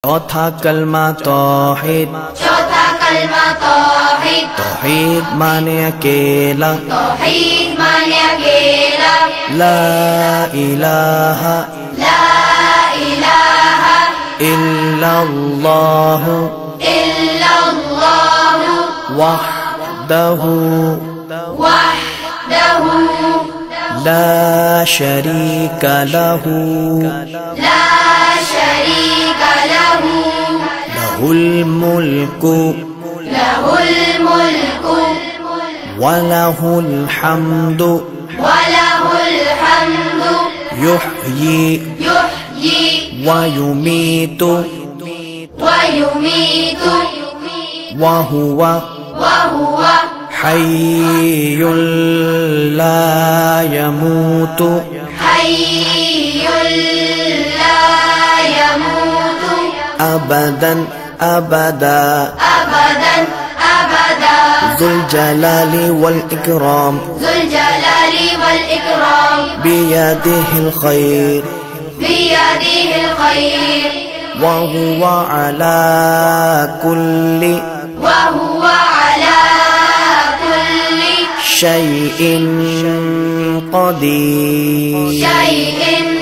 चौथा कलमा तौहीद, चौथा कलमा तौहीद, तौहीद माने अकेला, तौहीद माने अकेला, ला इलाहा, ला इलाहा इल्लल्लाह, इल्लल्लाह, वहदहु, वहदहु, ला शरीका लहू, ला शरीका लहू, लहुल मुल्कु, लहुल मुल्कु, वलहुल हम्दु, वलहुल हम्दु, युह्यी युह्यी वयुमीतु, वयुमीतु, वहुवा वहुव हय्युल ला यमूतु, हय्युल ला यमूतु, अबदन अबदा, अबदन अबदा, ज़ुल जलाली वल इकराम, ज़ुल जलाली वल इकराम, बियदिहिल खैर, बियदिहिल खैर, वहुवा अला कुल्लि वहुव अला कुल्लि शैइन क़दीर। शैइन